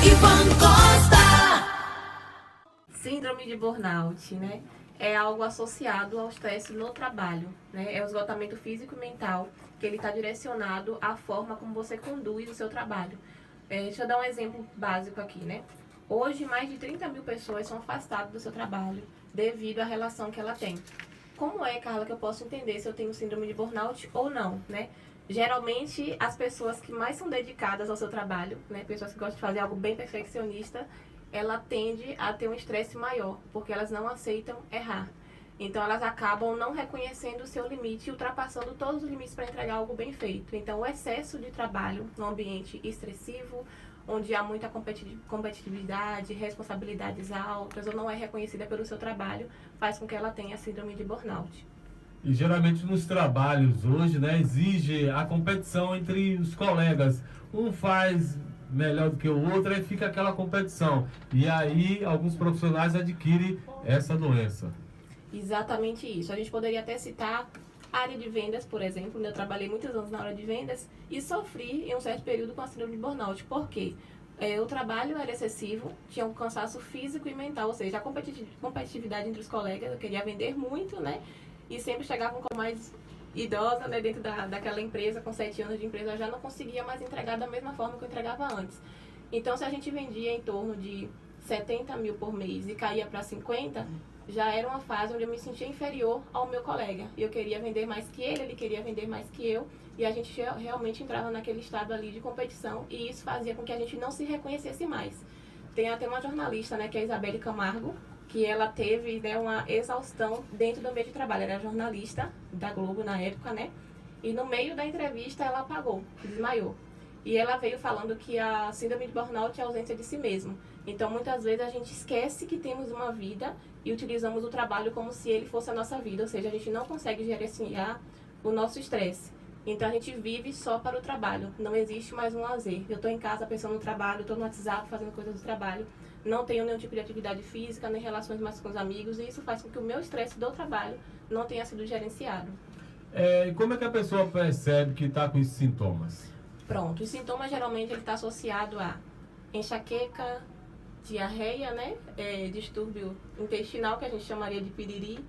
Ivan Costa. Síndrome de burnout, né? É algo associado ao estresse no trabalho, né? É o esgotamento físico e mental, que ele está direcionado à forma como você conduz o seu trabalho. Deixa eu dar um exemplo básico aqui, né? Hoje, mais de 30 mil pessoas são afastadas do seu trabalho devido à relação que ela tem. Como é, Carla, que eu posso entender se eu tenho síndrome de burnout ou não, né? Geralmente, as pessoas que mais são dedicadas ao seu trabalho, né? Pessoas que gostam de fazer algo bem perfeccionista, ela tende a ter um estresse maior, porque elas não aceitam errar. Então, elas acabam não reconhecendo o seu limite e ultrapassando todos os limites para entregar algo bem feito. Então, o excesso de trabalho num ambiente estressivo, onde há muita competitividade, responsabilidades altas, ou não é reconhecida pelo seu trabalho, faz com que ela tenha síndrome de burnout. E geralmente nos trabalhos hoje, né, exige a competição entre os colegas. Um faz melhor do que o outro, aí fica aquela competição. E aí alguns profissionais adquirem essa doença. Exatamente isso. A gente poderia até citar a área de vendas, por exemplo. Eu trabalhei muitos anos na área de vendas e sofri em um certo período com a síndrome de burnout. Por quê? O trabalho era excessivo, tinha um cansaço físico e mental, ou seja, a competitividade entre os colegas. Eu queria vender muito, né? E sempre chegavam com mais idosa, né, dentro daquela empresa, com 7 anos de empresa, eu já não conseguia mais entregar da mesma forma que eu entregava antes. Então, se a gente vendia em torno de 70 mil por mês e caía para 50, já era uma fase onde eu me sentia inferior ao meu colega. Eu queria vender mais que ele queria vender mais que eu, e a gente realmente entrava naquele estado ali de competição, e isso fazia com que a gente não se reconhecesse mais. Tem até uma jornalista, né, que é a Isabelle Camargo, que ela teve, né, uma exaustão dentro do ambiente de trabalho. Ela era jornalista da Globo na época, né? E no meio da entrevista ela apagou, desmaiou. E ela veio falando que a síndrome de burnout é a ausência de si mesmo. Então, muitas vezes a gente esquece que temos uma vida e utilizamos o trabalho como se ele fosse a nossa vida. Ou seja, a gente não consegue gerenciar o nosso estresse. Então, a gente vive só para o trabalho. Não existe mais um lazer. Eu estou em casa pensando no trabalho, estou no WhatsApp fazendo coisas do trabalho. Não tenho nenhum tipo de atividade física, nem relações mais com os amigos. E isso faz com que o meu estresse do trabalho não tenha sido gerenciado. E como é que a pessoa percebe que está com esses sintomas? Pronto, os sintomas geralmente ele está associado a enxaqueca, diarreia, né? Distúrbio intestinal, que a gente chamaria de piriri.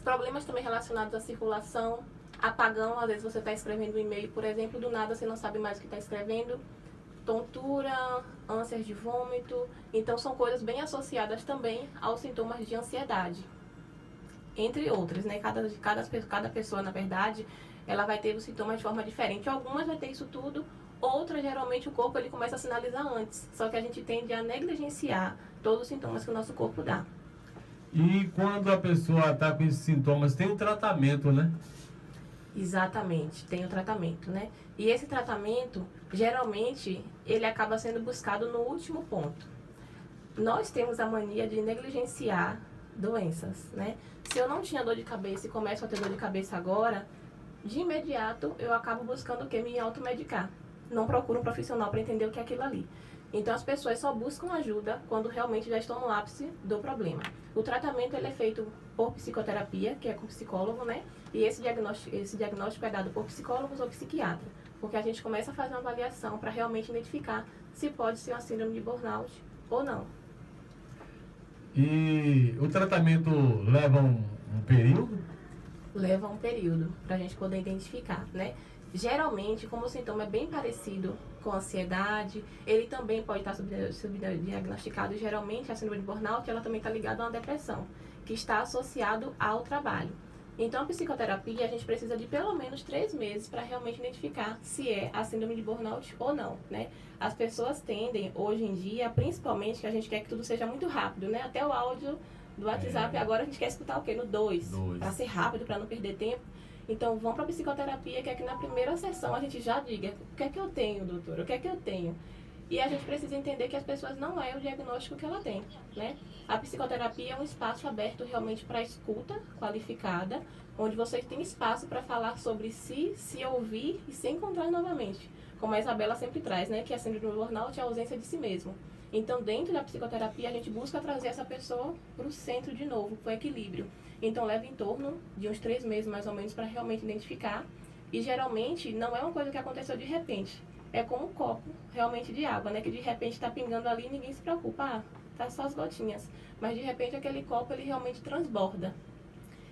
Problemas também relacionados à circulação, apagão, às vezes você está escrevendo um e-mail, por exemplo, do nada você não sabe mais o que está escrevendo. Tontura, ânsias de vômito. Então, são coisas bem associadas também aos sintomas de ansiedade. Entre outras, né? Cada pessoa, na verdade, ela vai ter os sintomas de forma diferente. Algumas vai ter isso tudo, outras, geralmente, o corpo ele começa a sinalizar antes. Só que a gente tende a negligenciar todos os sintomas que o nosso corpo dá. E quando a pessoa está com esses sintomas, tem um tratamento, né? Exatamente, tem o tratamento, né? E esse tratamento, geralmente, ele acaba sendo buscado no último ponto. Nós temos a mania de negligenciar doenças, né? Se eu não tinha dor de cabeça e começo a ter dor de cabeça agora, de imediato eu acabo buscando o quê? Me automedicar. Não procuro um profissional para entender o que é aquilo ali. Então, as pessoas só buscam ajuda quando realmente já estão no ápice do problema. O tratamento ele é feito por psicoterapia, que é com psicólogo, né? E esse diagnóstico é dado por psicólogos ou psiquiatra, porque a gente começa a fazer uma avaliação para realmente identificar se pode ser uma síndrome de burnout ou não. E o tratamento leva um período? Leva um período para a gente poder identificar, né? Geralmente, como o sintoma é bem parecido com ansiedade, ele também pode estar subdiagnosticado. E geralmente, a síndrome de burnout, ela também está ligada a uma depressão, que está associado ao trabalho. Então, a psicoterapia, a gente precisa de pelo menos 3 meses para realmente identificar se é a síndrome de burnout ou não, né? As pessoas tendem, hoje em dia, principalmente, que a gente quer que tudo seja muito rápido, né? Até o áudio do WhatsApp, agora a gente quer escutar o quê? No 2, para ser rápido, para não perder tempo. Então, vão para a psicoterapia, que é que na primeira sessão a gente já diga: o que é que eu tenho, doutora? O que é que eu tenho? E a gente precisa entender que as pessoas não é o diagnóstico que ela tem, né? A psicoterapia é um espaço aberto realmente para escuta qualificada, onde você tem espaço para falar sobre si, se ouvir e se encontrar novamente. Como a Isabela sempre traz, né? Que a síndrome do burnout é a ausência de si mesmo. Então, dentro da psicoterapia, a gente busca trazer essa pessoa para o centro de novo, para o equilíbrio. Então, leva em torno de uns 3 meses, mais ou menos, para realmente identificar. E, geralmente, não é uma coisa que aconteceu de repente. é como um copo realmente de água, né? Que de repente está pingando ali e ninguém se preocupa. Ah, tá só as gotinhas. Mas de repente aquele copo ele realmente transborda.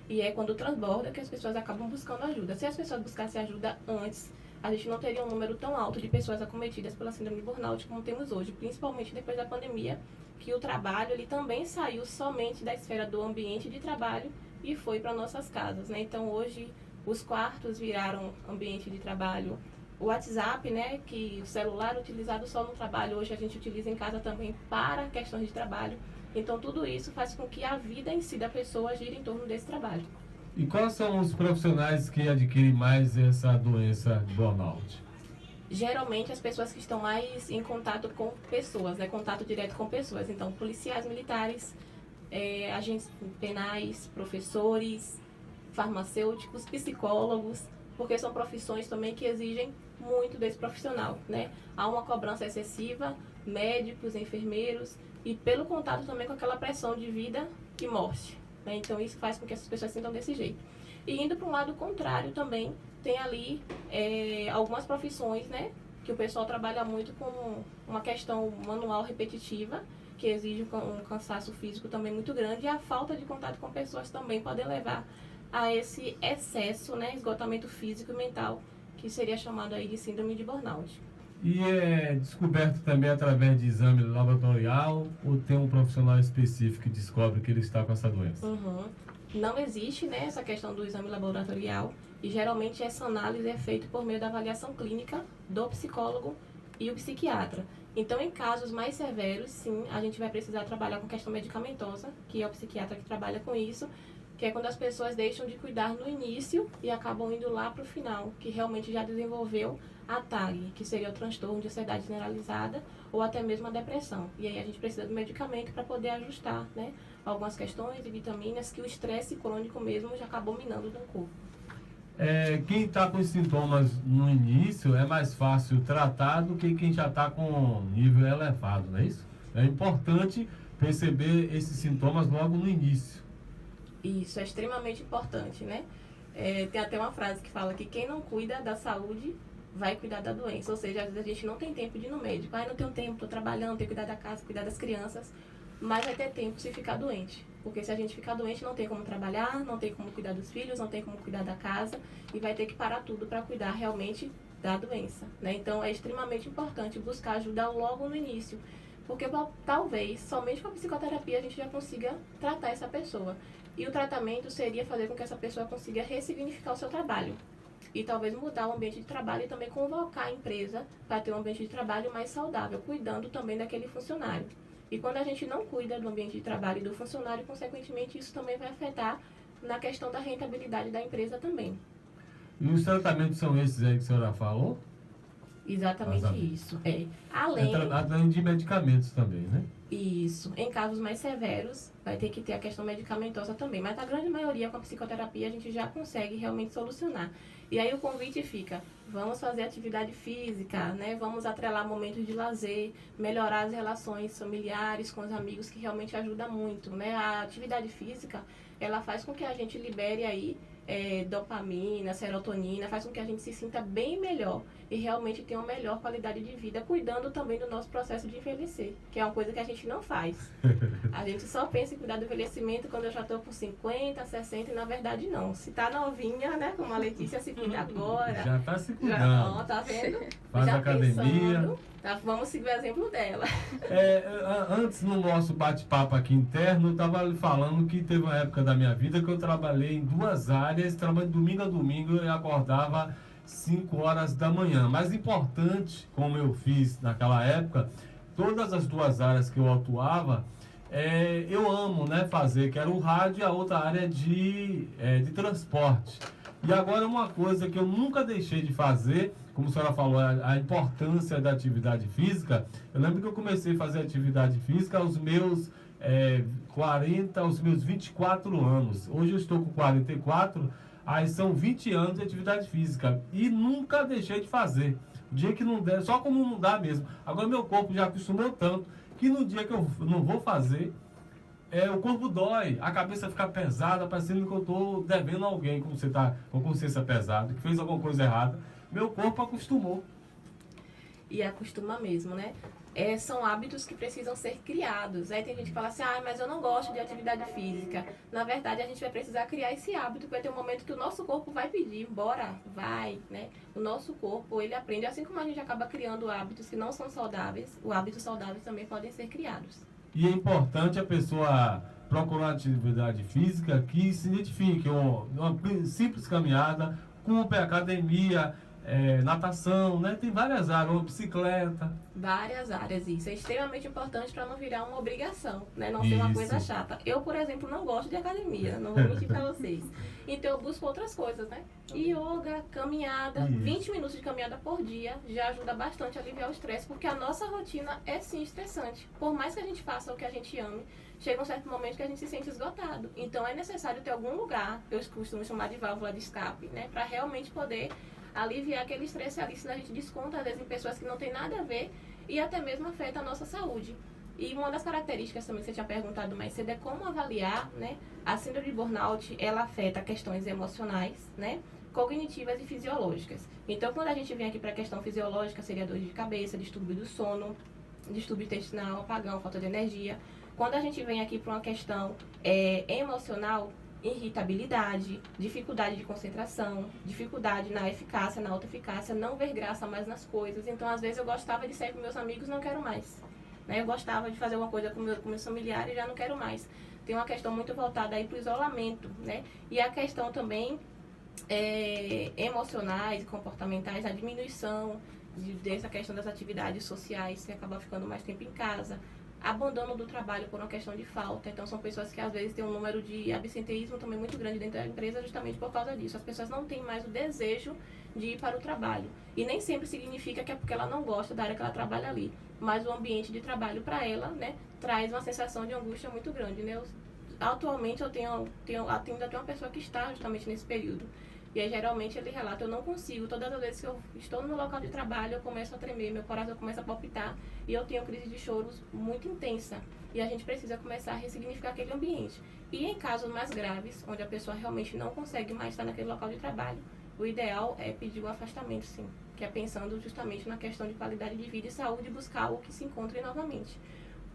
E é quando transborda que as pessoas acabam buscando ajuda. Se as pessoas buscassem ajuda antes, a gente não teria um número tão alto de pessoas acometidas pela síndrome de burnout como temos hoje, principalmente depois da pandemia, que o trabalho ele também saiu somente da esfera do ambiente de trabalho e foi para nossas casas, né? Então hoje os quartos viraram ambiente de trabalho. O WhatsApp, né, que o celular utilizado só no trabalho, hoje a gente utiliza em casa também para questões de trabalho. Então tudo isso faz com que a vida em si da pessoa gire em torno desse trabalho. E quais são os profissionais que adquirem mais essa doença de burnout? Geralmente as pessoas que estão mais em contato com pessoas, né, contato direto com pessoas. Então policiais militares, agentes penais, professores, farmacêuticos, psicólogos, porque são profissões também que exigem muito desse profissional, né? Há uma cobrança excessiva, médicos, enfermeiros, e pelo contato também com aquela pressão de vida e morte, né? Então isso faz com que essas pessoas sintam desse jeito. E indo para um lado contrário também, tem ali algumas profissões, né? Que o pessoal trabalha muito com uma questão manual repetitiva, que exige um cansaço físico também muito grande, e a falta de contato com pessoas também pode levar a esse excesso, né, esgotamento físico e mental, que seria chamado aí de síndrome de burnout. E é descoberto também através de exame laboratorial ou tem um profissional específico que descobre que ele está com essa doença? Uhum. Não existe, né, essa questão do exame laboratorial e geralmente essa análise é feita por meio da avaliação clínica do psicólogo e o psiquiatra. Então, em casos mais severos, sim, a gente vai precisar trabalhar com questão medicamentosa, que é o psiquiatra que trabalha com isso, que é quando as pessoas deixam de cuidar no início e acabam indo lá para o final, que realmente já desenvolveu a TAG, que seria o transtorno de ansiedade generalizada ou até mesmo a depressão. E aí a gente precisa do medicamento para poder ajustar, né, algumas questões de vitaminas que o estresse crônico mesmo já acabou minando no corpo. Quem está com os sintomas no início é mais fácil tratar do que quem já está com nível elevado, não é isso? É importante perceber esses sintomas logo no início. Isso é extremamente importante, né? Tem até uma frase que fala que quem não cuida da saúde vai cuidar da doença. Ou seja, às vezes a gente não tem tempo de ir no médico. Não tenho tempo, estou trabalhando, tenho que cuidar da casa, cuidar das crianças. Mas vai ter tempo se ficar doente. Porque se a gente ficar doente, não tem como trabalhar, não tem como cuidar dos filhos, não tem como cuidar da casa. E vai ter que parar tudo para cuidar realmente da doença, né? Então é extremamente importante buscar ajuda logo no início. Porque talvez, somente com a psicoterapia, a gente já consiga tratar essa pessoa. E o tratamento seria fazer com que essa pessoa consiga ressignificar o seu trabalho. E talvez mudar o ambiente de trabalho e também convocar a empresa para ter um ambiente de trabalho mais saudável, cuidando também daquele funcionário. E quando a gente não cuida do ambiente de trabalho e do funcionário, consequentemente, isso também vai afetar na questão da rentabilidade da empresa também. E os tratamentos são esses aí que a senhora falou? Exatamente isso. Além Além de medicamentos também, né? Isso. Em casos mais severos, vai ter que ter a questão medicamentosa também. Mas a grande maioria, com a psicoterapia, a gente já consegue realmente solucionar. E aí o convite fica, vamos fazer atividade física, né? Vamos atrelar momentos de lazer, melhorar as relações familiares com os amigos, que realmente ajuda muito, né? A atividade física, ela faz com que a gente libere aí dopamina, serotonina, faz com que a gente se sinta bem melhor e realmente tenha uma melhor qualidade de vida, cuidando também do nosso processo de envelhecer, que é uma coisa que a gente não faz. A gente só pensa em cuidar do envelhecimento quando eu já estou com 50, 60 e na verdade não. Se tá novinha, né, como a Letícia se cuida agora. Já está se cuidando. Já, ó, tá vendo? Faz já academia. Pensando, tá, vamos seguir o exemplo dela. Antes no nosso bate-papo aqui interno, eu estava lhe falando que teve uma época da minha vida que eu trabalhei em duas áreas, trabalhando domingo a domingo e acordava 5 horas da manhã. Mas importante, como eu fiz naquela época, todas as duas áreas que eu atuava, eu amo, né, fazer, que era o rádio e a outra área de transporte. E agora uma coisa que eu nunca deixei de fazer, como a senhora falou, a importância da atividade física. Eu lembro que eu comecei a fazer atividade física aos meus 24 anos. Hoje eu estou com 44, aí são 20 anos de atividade física. E nunca deixei de fazer. O dia que não der, só como não dá mesmo. Agora meu corpo já acostumou tanto, que no dia que eu não vou fazer, o corpo dói, a cabeça fica pesada, parecendo que eu estou devendo a alguém, como você está com consciência pesada, que fez alguma coisa errada. Meu corpo acostumou. E acostuma mesmo, né? São hábitos que precisam ser criados. Aí tem gente que fala assim, mas eu não gosto de atividade física. Na verdade, a gente vai precisar criar esse hábito, vai ter um momento que o nosso corpo vai pedir, bora, vai, né? O nosso corpo, ele aprende, assim como a gente acaba criando hábitos que não são saudáveis, os hábitos saudáveis também podem ser criados. E é importante a pessoa procurar uma atividade física que se identifique, uma simples caminhada, com academia, natação, né? Tem várias áreas, uma bicicleta. Várias áreas, isso é extremamente importante para não virar uma obrigação, né? Não ser uma coisa chata. Eu, por exemplo, não gosto de academia, não vou mentir para vocês. Então eu busco outras coisas, né? Yoga, caminhada, 20 minutos de caminhada por dia já ajuda bastante a aliviar o estresse, porque a nossa rotina é sim estressante. Por mais que a gente faça o que a gente ame, chega um certo momento que a gente se sente esgotado. Então é necessário ter algum lugar, eu costumo chamar de válvula de escape, né? Para realmente poder aliviar aquele estresse ali, senão a gente desconta às vezes em pessoas que não tem nada a ver e até mesmo afeta a nossa saúde. E uma das características também que você tinha perguntado mais cedo é como avaliar, né? A síndrome de burnout, ela afeta questões emocionais, né? Cognitivas e fisiológicas. Então, quando a gente vem aqui para a questão fisiológica, seria dor de cabeça, distúrbio do sono, distúrbio intestinal, apagão, falta de energia. Quando a gente vem aqui para uma questão emocional, irritabilidade, dificuldade de concentração, dificuldade na eficácia, na autoeficácia, não ver graça mais nas coisas. Então, às vezes, eu gostava de sair com meus amigos, não quero mais. Né? Eu gostava de fazer uma coisa com meus familiares, já não quero mais. Tem uma questão muito voltada aí para o isolamento, né? E a questão também emocionais e comportamentais, a diminuição dessa questão das atividades sociais, você acaba ficando mais tempo em casa. Abandono do trabalho por uma questão de falta. Então, são pessoas que às vezes têm um número de absenteísmo também muito grande dentro da empresa justamente por causa disso. As pessoas não têm mais o desejo de ir para o trabalho. E nem sempre significa que é porque ela não gosta da área que ela trabalha ali. Mas o ambiente de trabalho para ela, né, traz uma sensação de angústia muito grande. Né? Atualmente, eu ainda tenho uma pessoa que está justamente nesse período. E aí, geralmente, ele relata, eu não consigo. Todas as vezes que eu estou no meu local de trabalho, eu começo a tremer, meu coração começa a palpitar e eu tenho crise de choros muito intensa. E a gente precisa começar a ressignificar aquele ambiente. E em casos mais graves, onde a pessoa realmente não consegue mais estar naquele local de trabalho, o ideal é pedir o afastamento, sim. Que é pensando justamente na questão de qualidade de vida e saúde e buscar o que se encontre novamente.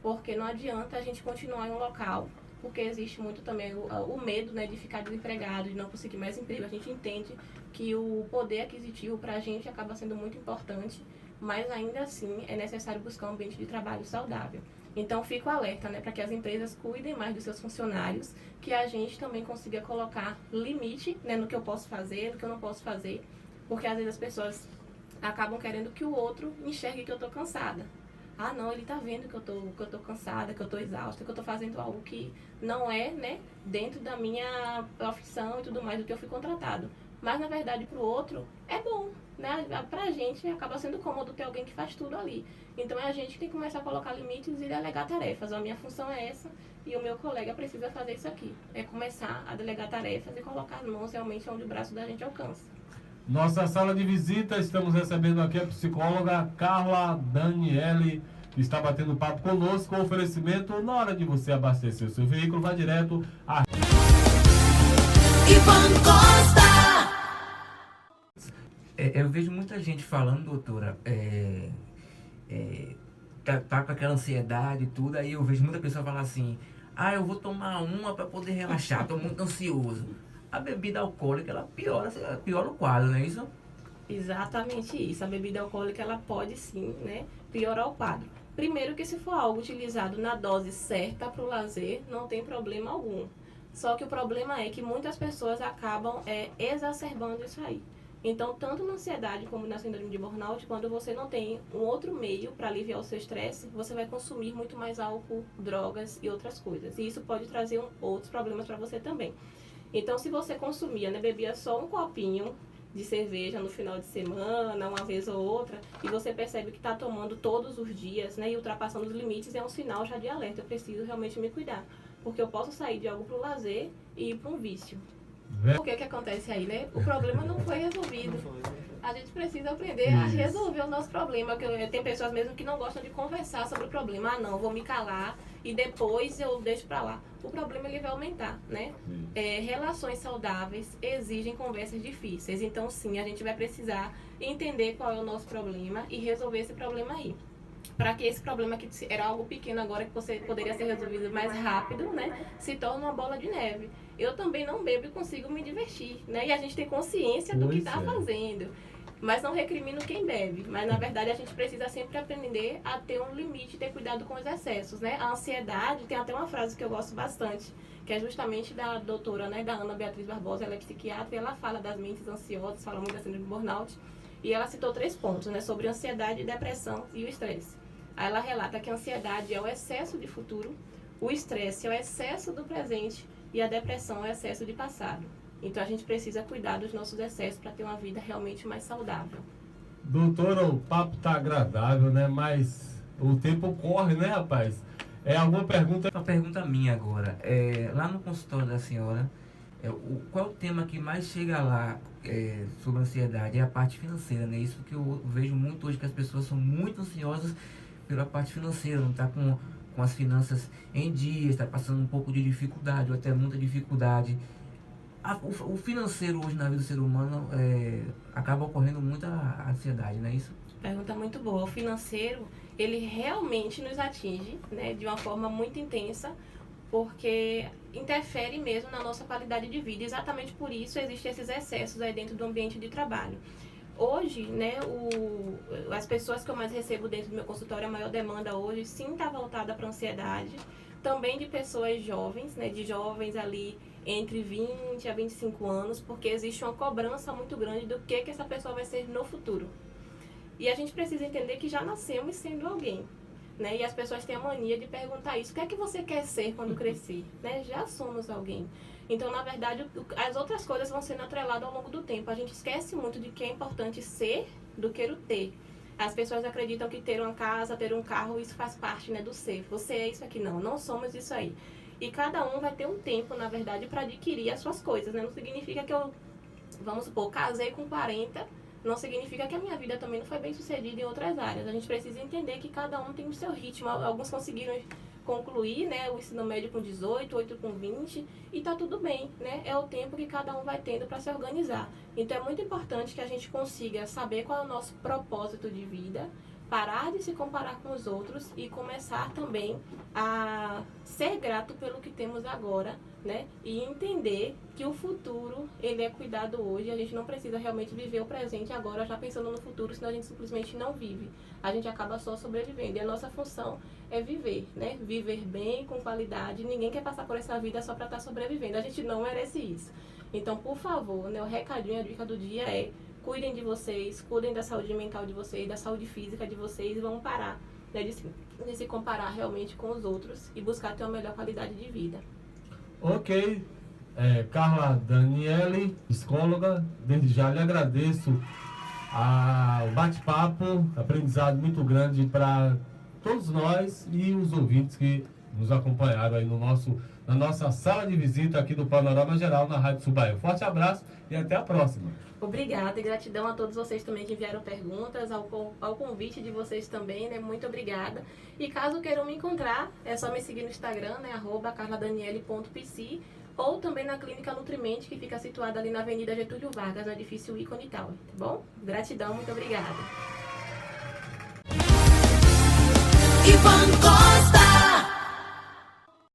Porque não adianta a gente continuar em um local, porque existe muito também o medo, né, de ficar desempregado, de não conseguir mais emprego. A gente entende que o poder aquisitivo para a gente acaba sendo muito importante, mas ainda assim é necessário buscar um ambiente de trabalho saudável. Então, fico alerta, né, para que as empresas cuidem mais dos seus funcionários, que a gente também consiga colocar limite, né, no que eu posso fazer, no que eu não posso fazer, porque às vezes as pessoas acabam querendo que o outro enxergue que eu estou cansada. Ah, não, ele tá vendo que eu tô cansada, que eu tô exausta, que eu tô fazendo algo que não é, né, dentro da minha profissão e tudo mais, do que eu fui contratado. Mas, na verdade, pro outro, é bom, né? Pra gente, acaba sendo cômodo ter alguém que faz tudo ali. Então, é a gente que tem que começar a colocar limites e delegar tarefas. A minha função é essa e o meu colega precisa fazer isso aqui. É começar a delegar tarefas e colocar as mãos realmente onde o braço da gente alcança. Nossa sala de visita, estamos recebendo aqui a psicóloga Carla Daniele, que está batendo papo conosco. O oferecimento, na hora de você abastecer o seu veículo, vai direto a... Ivan Costa! Eu vejo muita gente falando, doutora, tá com aquela ansiedade e tudo, aí eu vejo muita pessoa falar assim, eu vou tomar uma para poder relaxar, tô muito ansioso. A bebida alcoólica, ela piora o quadro, não é isso? Exatamente isso. A bebida alcoólica, ela pode sim, né, piorar o quadro. Primeiro que se for algo utilizado na dose certa para o lazer, não tem problema algum. Só que o problema é que muitas pessoas acabam exacerbando isso aí. Então, tanto na ansiedade como na síndrome de burnout, quando você não tem um outro meio para aliviar o seu estresse, você vai consumir muito mais álcool, drogas e outras coisas. E isso pode trazer outros problemas para você também. Então, se você consumia, né, bebia só um copinho de cerveja no final de semana, uma vez ou outra, e você percebe que está tomando todos os dias, né, e ultrapassando os limites, é um sinal já de alerta. Eu preciso realmente me cuidar, porque eu posso sair de algo para o lazer e ir para um vício. O que acontece aí, né? O problema não foi resolvido. A gente precisa aprender a Isso. resolver o nosso problema. Tem pessoas mesmo que não gostam de conversar sobre o problema. Ah, não, vou me calar e depois eu deixo pra lá. O problema ele vai aumentar, né? Relações saudáveis exigem conversas difíceis. Então, sim, a gente vai precisar entender qual é o nosso problema e resolver esse problema aí. Para que esse problema que era algo pequeno agora, que você poderia ser resolvido mais rápido, né? Se torne uma bola de neve. Eu também não bebo e consigo me divertir, né? E a gente tem consciência do que está fazendo. Mas não recrimino quem bebe. Mas, na verdade, a gente precisa sempre aprender a ter um limite, ter cuidado com os excessos, né? A ansiedade, tem até uma frase que eu gosto bastante, que é justamente da doutora, né? Da Ana Beatriz Barbosa, ela é psiquiatra, e ela fala das mentes ansiosas, fala muito da síndrome do burnout. E ela citou 3 pontos, né? Sobre ansiedade, depressão e o estresse. Aí ela relata que a ansiedade é o excesso de futuro, o estresse é o excesso do presente e a depressão é o excesso de passado. Então a gente precisa cuidar dos nossos excessos para ter uma vida realmente mais saudável. Doutora, o papo tá agradável, né? Mas o tempo corre, né, rapaz? Alguma pergunta? Uma pergunta minha agora. Lá no consultório da senhora, qual é o tema que mais chega lá sobre ansiedade? É a parte financeira, né? Isso que eu vejo muito hoje, que as pessoas são muito ansiosas pela parte financeira, não está com as finanças em dia, está passando um pouco de dificuldade, ou até muita dificuldade. O financeiro hoje na vida do ser humano acaba ocorrendo muita ansiedade, não é isso? Pergunta muito boa. O financeiro, ele realmente nos atinge, né, de uma forma muito intensa, porque interfere mesmo na nossa qualidade de vida. Exatamente por isso existem esses excessos aí dentro do ambiente de trabalho. Hoje, né, as pessoas que eu mais recebo dentro do meu consultório, a maior demanda hoje, sim, está voltada para a ansiedade. Também de pessoas jovens, né, de jovens ali entre 20 a 25 anos, porque existe uma cobrança muito grande do que essa pessoa vai ser no futuro. E a gente precisa entender que já nascemos sendo alguém, né? E as pessoas têm a mania de perguntar isso: o que é que você quer ser quando crescer? Né? Já somos alguém. Então, na verdade, as outras coisas vão sendo atreladas ao longo do tempo. A gente esquece muito de que é importante ser do que o ter. As pessoas acreditam que ter uma casa, ter um carro, isso faz parte, né, do ser. Você é isso aqui. Não, não somos isso aí. E cada um vai ter um tempo, na verdade, para adquirir as suas coisas, né? Não significa que eu, vamos supor, casei com 40, não significa que a minha vida também não foi bem sucedida em outras áreas. A gente precisa entender que cada um tem o seu ritmo. Alguns conseguiram concluir, né, o ensino médio com 18, 8 com 20, e tá tudo bem, né? É o tempo que cada um vai tendo para se organizar. Então é muito importante que a gente consiga saber qual é o nosso propósito de vida, parar de se comparar com os outros e começar também a ser grato pelo que temos agora, né? E entender que o futuro, ele é cuidado hoje. A gente não precisa realmente viver o presente agora já pensando no futuro, senão a gente simplesmente não vive. A gente acaba só sobrevivendo. E a nossa função é viver, né? Viver bem, com qualidade. Ninguém quer passar por essa vida só para estar sobrevivendo. A gente não merece isso. Então, por favor, né, o recadinho, a dica do dia é: cuidem de vocês, cuidem da saúde mental de vocês, da saúde física de vocês, e vão parar, né, de se comparar realmente com os outros e buscar ter uma melhor qualidade de vida. Ok. Carla Daniele, psicóloga, desde já lhe agradeço o bate-papo, aprendizado muito grande para todos nós e os ouvintes que nos acompanharam aí na nossa sala de visita aqui do Panorama Geral na Rádio Subaia. Forte abraço e até a próxima. Obrigada e gratidão a todos vocês também que enviaram perguntas, ao convite de vocês também, né? Muito obrigada. E caso queiram me encontrar, é só me seguir no Instagram, né? @carladaniele.pc, ou também na Clínica Nutrimente, que fica situada ali na Avenida Getúlio Vargas, no edifício Ícone Tower, tá bom? Gratidão, muito obrigada. Ivan Costa.